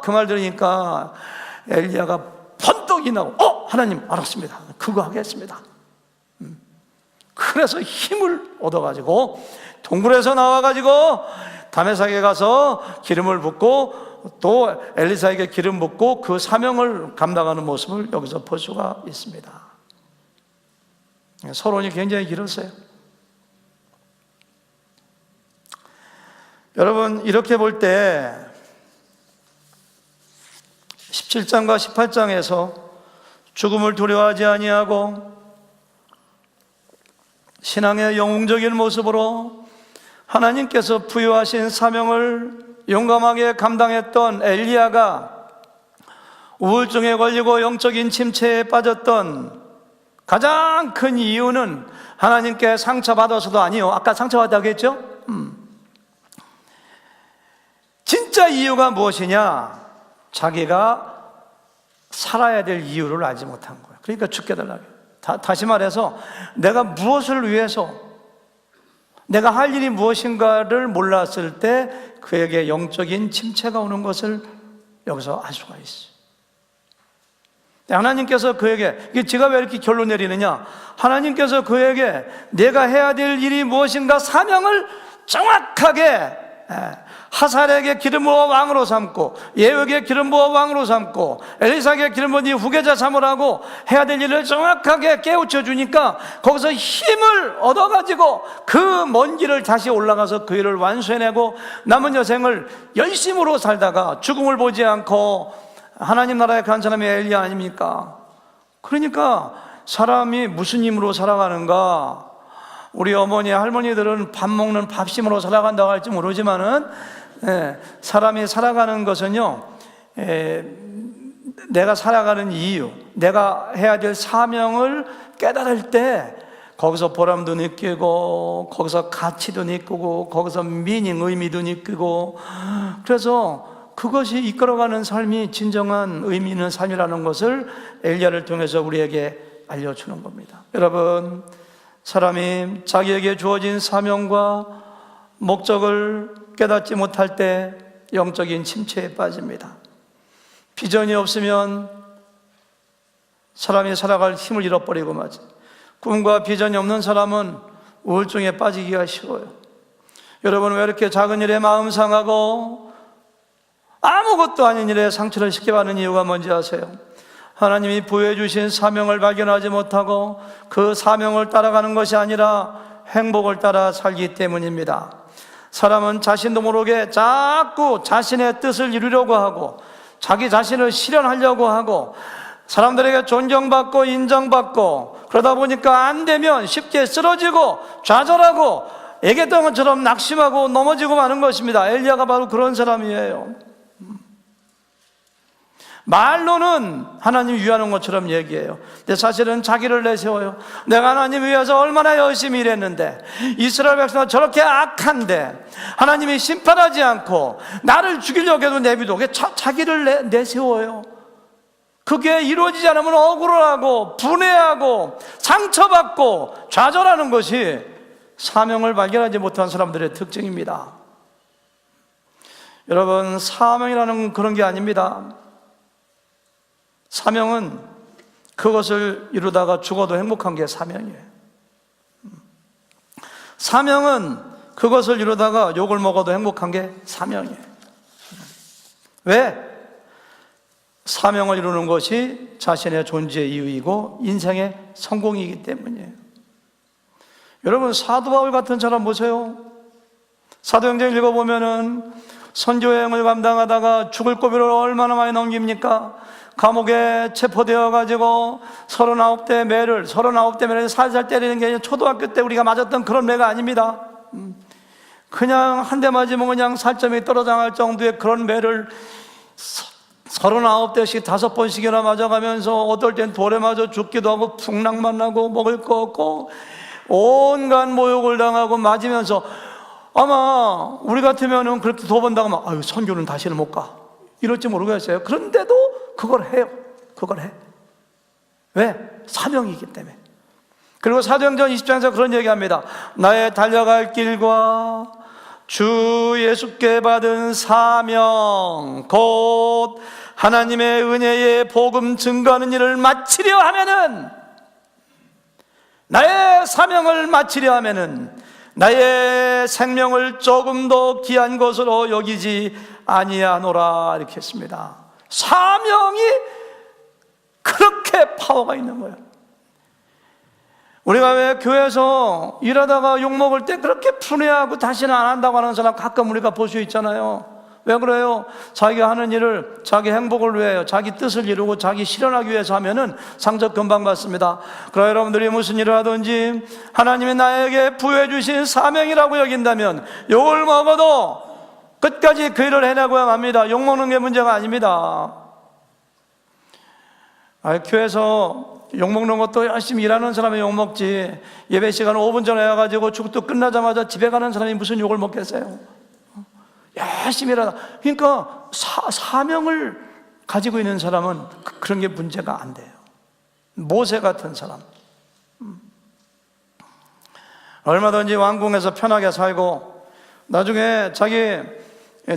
그 말 들으니까 엘리야가 번떡이 나고, 하나님 알았습니다. 그거 하겠습니다. 그래서 힘을 얻어가지고 동굴에서 나와가지고 다메섹에 가서 기름을 붓고 또 엘리사에게 기름 붓고 그 사명을 감당하는 모습을 여기서 볼 수가 있습니다. 서론이 굉장히 길었어요. 여러분, 이렇게 볼 때 17장과 18장에서 죽음을 두려워하지 아니하고 신앙의 영웅적인 모습으로 하나님께서 부여하신 사명을 용감하게 감당했던 엘리야가 우울증에 걸리고 영적인 침체에 빠졌던 가장 큰 이유는 하나님께 상처받아서도 아니요, 아까 상처받았다고 했죠? 진짜 이유가 무엇이냐? 자기가 살아야 될 이유를 알지 못한 거예요. 그러니까 죽게 달라고. 다시 말해서 내가 무엇을 위해서, 내가 할 일이 무엇인가를 몰랐을 때 그에게 영적인 침체가 오는 것을 여기서 알 수가 있어요. 하나님께서 그에게, 제가 왜 이렇게 결론 내리느냐? 하나님께서 그에게 내가 해야 될 일이 무엇인가 사명을 정확하게 하사엘에게 기름 부어 왕으로 삼고, 예후에게 기름 부어 왕으로 삼고, 엘리사에게 기름 부어 네 후계자 삼으라고 해야 될 일을 정확하게 깨우쳐 주니까 거기서 힘을 얻어가지고 그 먼 길을 다시 올라가서 그 일을 완수해내고 남은 여생을 열심으로 살다가 죽음을 보지 않고 하나님 나라에 간 사람이 엘리야 아닙니까? 그러니까 사람이 무슨 힘으로 살아가는가? 우리 어머니, 할머니들은 밥 먹는 밥심으로 살아간다고 할지 모르지만은, 사람이 살아가는 것은요, 내가 살아가는 이유, 내가 해야 될 사명을 깨달을 때 거기서 보람도 느끼고, 거기서 가치도 느끼고, 거기서 미닝, 의미도 느끼고, 그래서 그것이 이끌어가는 삶이 진정한 의미 있는 삶이라는 것을 엘리야를 통해서 우리에게 알려주는 겁니다. 여러분, 사람이 자기에게 주어진 사명과 목적을 깨닫지 못할 때 영적인 침체에 빠집니다. 비전이 없으면 사람이 살아갈 힘을 잃어버리고 마지. 꿈과 비전이 없는 사람은 우울증에 빠지기가 쉬워요. 여러분, 왜 이렇게 작은 일에 마음 상하고 아무것도 아닌 일에 상처를 쉽게 받는 이유가 뭔지 아세요? 하나님이 부여해 주신 사명을 발견하지 못하고 그 사명을 따라가는 것이 아니라 행복을 따라 살기 때문입니다. 사람은 자신도 모르게 자꾸 자신의 뜻을 이루려고 하고 자기 자신을 실현하려고 하고 사람들에게 존경받고 인정받고 그러다 보니까 안 되면 쉽게 쓰러지고 좌절하고 애겠던 것처럼 낙심하고 넘어지고 마는 것입니다. 엘리야가 바로 그런 사람이에요. 말로는 하나님 위하는 것처럼 얘기해요. 근데 사실은 자기를 내세워요. 내가 하나님 위해서 얼마나 열심히 일했는데, 이스라엘 백성은 저렇게 악한데 하나님이 심판하지 않고 나를 죽이려고 해도 내비도 자기를 내세워요. 그게 이루어지지 않으면 억울하고 분해하고 상처받고 좌절하는 것이 사명을 발견하지 못한 사람들의 특징입니다. 여러분, 사명이라는 그런 게 아닙니다. 사명은 그것을 이루다가 죽어도 행복한 게 사명이에요. 사명은 그것을 이루다가 욕을 먹어도 행복한 게 사명이에요. 왜? 사명을 이루는 것이 자신의 존재의 이유이고 인생의 성공이기 때문이에요. 여러분, 사도 바울 같은 사람 보세요. 사도행전 읽어보면은 선교여행을 감당하다가 죽을 고비를 얼마나 많이 넘깁니까? 감옥에 체포되어 가지고 39대 매를 살살 때리는 게 초등학교 때 우리가 맞았던 그런 매가 아닙니다. 그냥 한 대 맞으면 그냥 살점이 떨어져 나갈 정도의 그런 매를 39대씩 5번씩이나 맞아가면서 어떨 땐 돌에 맞아 죽기도 하고 풍랑만 나고 먹을 거 없고 온갖 모욕을 당하고 맞으면서 아마 우리 같으면은 그렇게 더 본다고 하면 아유, 선교는 다시는 못 가 이럴지 모르겠어요. 그런데도 그걸 해요. 그걸 해. 왜? 사명이기 때문에. 그리고 사도행전 20장에서 그런 얘기합니다. 나의 달려갈 길과 주 예수께 받은 사명 곧 하나님의 은혜의 복음 증거하는 일을 마치려 하면은, 나의 사명을 마치려 하면은 나의 생명을 조금도 귀한 것으로 여기지 아니하노라, 이렇게 했습니다. 사명이 그렇게 파워가 있는 거예요. 우리가 왜 교회에서 일하다가 욕먹을 때 그렇게 분해하고 다시는 안 한다고 하는 사람 가끔 우리가 볼 수 있잖아요. 왜 그래요? 자기가 하는 일을 자기 행복을 위해, 자기 뜻을 이루고 자기 실현하기 위해서 하면은 상적 금방 받습니다. 그러나 여러분들이 무슨 일을 하든지 하나님이 나에게 부여해 주신 사명이라고 여긴다면 욕을 먹어도 끝까지 그 일을 해내고야 합니다. 욕먹는 게 문제가 아닙니다. 교회에서 욕먹는 것도 열심히 일하는 사람이 욕먹지, 예배 시간 5분 전에 와가지고 축도 끝나자마자 집에 가는 사람이 무슨 욕을 먹겠어요? 열심히 일하다. 그러니까 사명을 가지고 있는 사람은 그런 게 문제가 안 돼요. 모세 같은 사람, 얼마든지 왕궁에서 편하게 살고 나중에 자기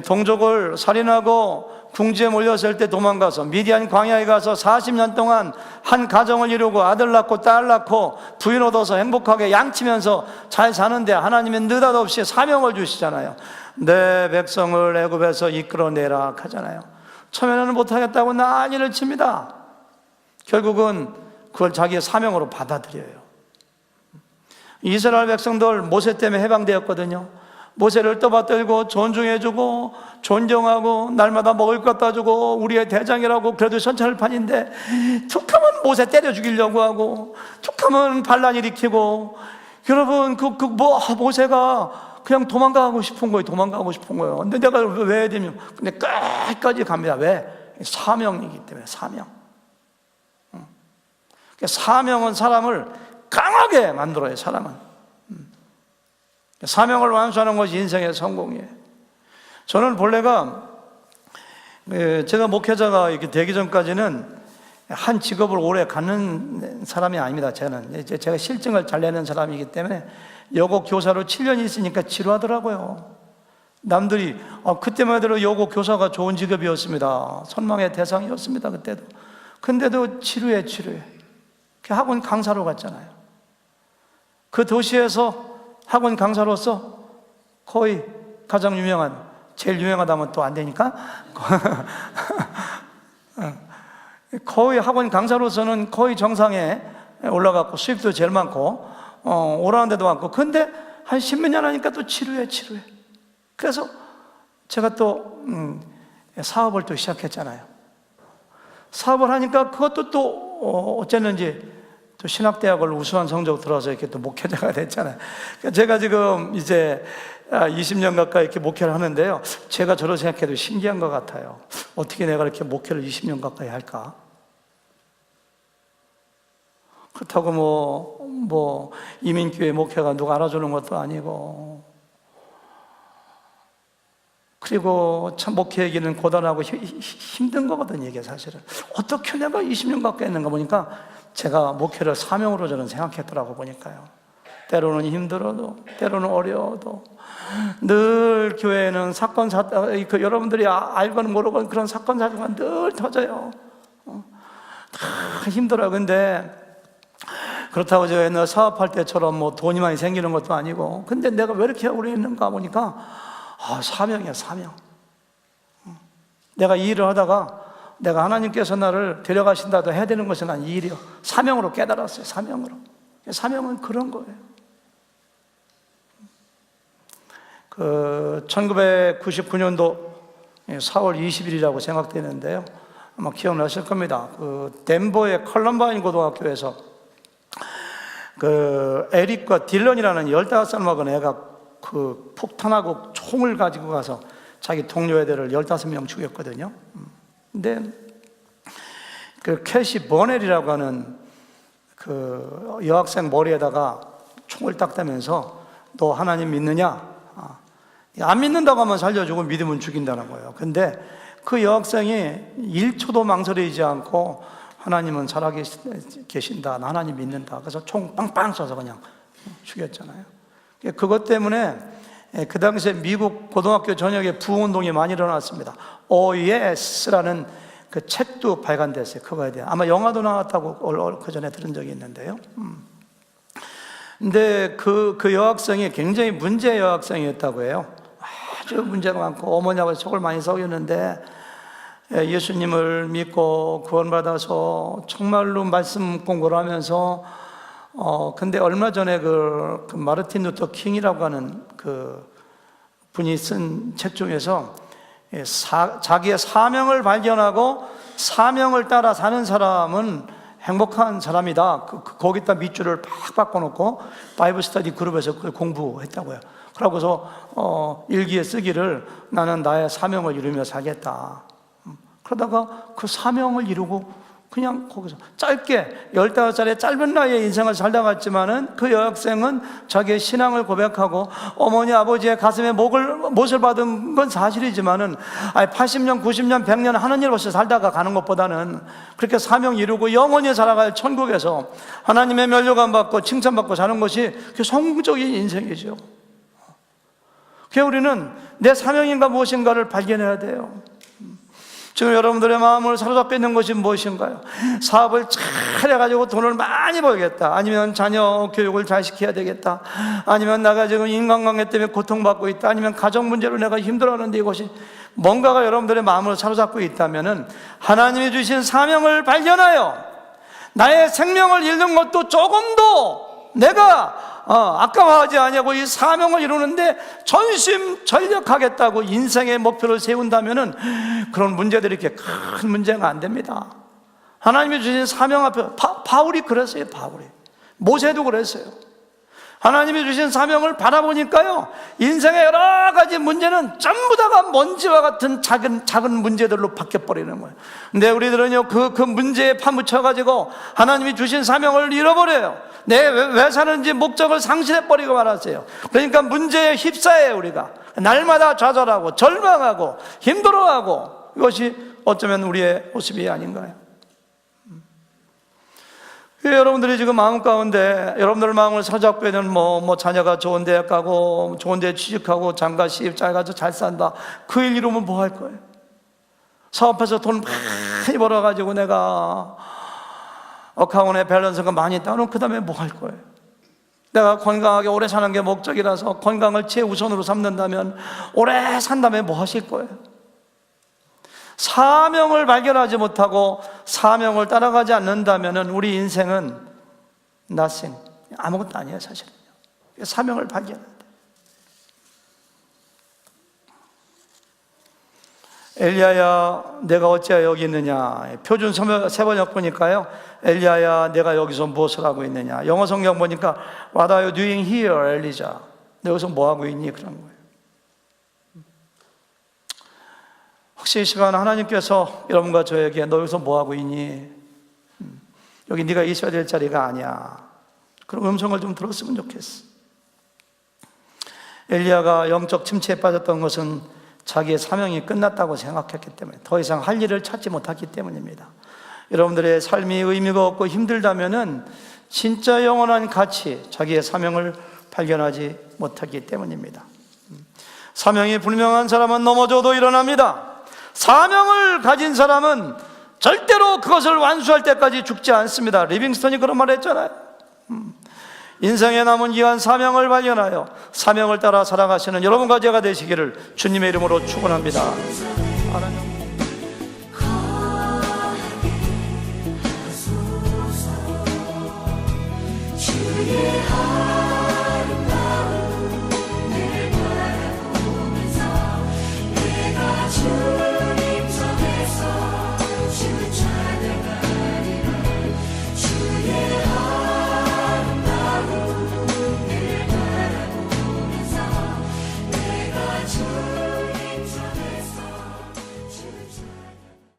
동족을 살인하고 궁지에 몰렸을 때 도망가서 미디안 광야에 가서 40년 동안 한 가정을 이루고 아들 낳고 딸 낳고 부인 얻어서 행복하게 양치면서 잘 사는데 하나님은 느닷없이 사명을 주시잖아요. 내 백성을 애굽에서 이끌어내라 하잖아요. 처음에는 못하겠다고 난리를 칩니다. 결국은 그걸 자기의 사명으로 받아들여요. 이스라엘 백성들 모세 때문에 해방되었거든요. 모세를 떠받들고 존중해주고 존경하고 날마다 먹을 것 갖다 주고 우리의 대장이라고 그래도 선찰판인데 툭하면 모세 때려 죽이려고 하고 툭하면 반란 일으키고, 여러분 모세가 그냥 도망가고 싶은 거예요. 근데 내가 왜 해야 되면 근데 끝까지 갑니다. 왜? 사명이기 때문에. 사명. 사명은 사람을 강하게 만들어요, 사람은. 사명을 완수하는 것이 인생의 성공이에요. 저는 본래가 제가 목회자가 이렇게 되기 전까지는 한 직업을 오래 갖는 사람이 아닙니다. 제가 실증을 잘 내는 사람이기 때문에 여고 교사로 7년 있으니까 지루하더라고요. 남들이 그때만 해도 여고 교사가 좋은 직업이었습니다. 선망의 대상이었습니다. 그때도. 근데도 지루해. 학원 강사로 갔잖아요. 그 도시에서 학원 강사로서 거의 가장 유명한, 제일 유명하다면 또 안 되니까 거의 학원 강사로서는 거의 정상에 올라갔고 수입도 제일 많고 오라는 데도 많고, 근데 한 10몇 년 하니까 또 지루해. 그래서 제가 또 사업을 또 시작했잖아요. 사업을 하니까 그것도 또 어쨌는지 또 신학대학을 우수한 성적 들어서 이렇게 또 목회자가 됐잖아요. 제가 지금 이제 20년 가까이 이렇게 목회를 하는데요, 제가 저를 생각해도 신기한 것 같아요. 어떻게 내가 이렇게 목회를 20년 가까이 할까? 그렇다고 뭐 이민교회 목회가 누가 알아주는 것도 아니고, 그리고 참 목회 얘기는 고단하고 힘든 거거든요, 이게 사실은. 어떻게 내가 20년 가까이 했는가 보니까 제가 목회를 사명으로 저는 생각했더라고 보니까요. 때로는 힘들어도, 때로는 어려워도, 늘 교회에는 여러분들이 알건 모르건 그런 사건 사고가 늘 터져요. 다 힘들어요. 근데 그렇다고 제가 옛날 사업할 때처럼 뭐 돈이 많이 생기는 것도 아니고, 근데 내가 왜 이렇게 오래 했는가 보니까 사명이야, 사명. 내가 이 일을 하다가 내가 하나님께서 나를 데려가신다도 해야 되는 것은 난 이 일이요, 사명으로 깨달았어요. 사명으로. 사명은 그런 거예요. 1999년도 4월 20일이라고 생각되는데요, 아마 기억나실 겁니다. 덴버의 컬럼바인 고등학교에서 에릭과 딜런이라는 15살 먹은 애가 폭탄하고 총을 가지고 가서 자기 동료 애들을 15명 죽였거든요. 근데 캐시 버넬이라고 하는 여학생 머리에다가 총을 딱 대면서 너 하나님 믿느냐? 안 믿는다고 하면 살려주고 믿으면 죽인다는 거예요. 근데 그 여학생이 1초도 망설이지 않고 하나님은 살아계신다, 나 하나님 믿는다, 그래서 총 빵빵 쏴서 그냥 죽였잖아요. 그것 때문에 그 당시에 미국 고등학교 전역에 부흥운동이 많이 일어났습니다. Oh Yes라는 그 책도 발간됐어요. 그거에 대한, 아마 영화도 나왔다고 그 전에 들은 적이 있는데요. 근데 그 여학생이 굉장히 문제 여학생이었다고 해요. 아주 문제가 많고 어머니하고 속을 많이 썩였는데 예수님을 믿고 구원받아서 정말로 말씀 공부를 하면서 근데 얼마 전에 그 마르틴 루터 킹이라고 하는 그 분이 쓴 책 중에서 자기의 사명을 발견하고 사명을 따라 사는 사람은 행복한 사람이다, 거기다 밑줄을 팍 바꿔놓고 바이블 스터디 그룹에서 그걸 공부했다고요. 그러고서 일기에 쓰기를 나는 나의 사명을 이루며 살겠다. 그러다가 그 사명을 이루고 그냥 거기서 짧게 15살의 짧은 나이에 인생을 살다 갔지만은 그 여학생은 자기의 신앙을 고백하고 어머니 아버지의 가슴에 못을 받은 건 사실이지만은 80년 90년 100년 하나님 없이 살다가 가는 것보다는 그렇게 사명 이루고 영원히 살아갈 천국에서 하나님의 면류관 받고 칭찬받고 사는 것이 그 성공적인 인생이죠. 그래서 우리는 내 사명인가 무엇인가를 발견해야 돼요. 지금 여러분들의 마음을 사로잡고 있는 것이 무엇인가요? 사업을 잘 해가지고 돈을 많이 벌겠다, 아니면 자녀 교육을 잘 시켜야 되겠다, 아니면 내가 지금 인간관계 때문에 고통받고 있다, 아니면 가정 문제로 내가 힘들어하는데 이것이 뭔가가 여러분들의 마음을 사로잡고 있다면은 하나님이 주신 사명을 발견하여 나의 생명을 잃는 것도 조금도 내가 아까워하지 아니하고 이 사명을 이루는데 전심전력하겠다고 인생의 목표를 세운다면은 그런 문제들이 이렇게 큰 문제가 안 됩니다. 하나님이 주신 사명 앞에 바울이 그랬어요. 바울이 모세도 그랬어요. 하나님이 주신 사명을 바라보니까요, 인생의 여러 가지 문제는 전부 다가 먼지와 같은 작은 문제들로 바뀌어버리는 거예요. 근데 우리들은요, 그 문제에 파묻혀가지고 하나님이 주신 사명을 잃어버려요. 왜 사는지 목적을 상실해버리고 말았어요. 그러니까 문제에 휩싸여요, 우리가. 날마다 좌절하고 절망하고 힘들어하고, 이것이 어쩌면 우리의 모습이 아닌가요? 여러분들이 지금 마음 가운데 여러분들 마음을 사잡고 있는 자녀가 좋은 대학 가고 좋은 데 취직하고 장가 시집 잘 가서 잘 산다, 그 일 이루면 뭐 할 거예요? 사업해서 돈 많이 벌어가지고 내가 어카운트에 밸런스가 많이 있다면 그 다음에 뭐 할 거예요? 내가 건강하게 오래 사는 게 목적이라서 건강을 최우선으로 삼는다면 오래 산다음에 뭐 하실 거예요? 사명을 발견하지 못하고 사명을 따라가지 않는다면 우리 인생은 nothing, 아무것도 아니에요. 사실은요. 사명을 발견해야 돼요. 엘리야야 내가 어찌하여 여기 있느냐. 표준 세번역 보니까요, 엘리야야 내가 여기서 무엇을 하고 있느냐. 영어 성경 보니까 What are you doing here, 엘리자? 너 여기서 뭐 하고 있니? 그런 거예요. 혹시 이 시간 하나님께서 여러분과 저에게 너 여기서 뭐 하고 있니? 여기 네가 있어야 될 자리가 아니야, 그런 음성을 좀 들었으면 좋겠어. 엘리야가 영적 침체에 빠졌던 것은 자기의 사명이 끝났다고 생각했기 때문에, 더 이상 할 일을 찾지 못했기 때문입니다. 여러분들의 삶이 의미가 없고 힘들다면은 진짜 영원한 가치, 자기의 사명을 발견하지 못했기 때문입니다. 사명이 불명한 사람은 넘어져도 일어납니다. 사명을 가진 사람은 절대로 그것을 완수할 때까지 죽지 않습니다. 리빙스턴이 그런 말을 했잖아요. 인생의 남은 기간 사명을 발견하여 사명을 따라 살아가시는 여러분과 제가 되시기를 주님의 이름으로 축원합니다.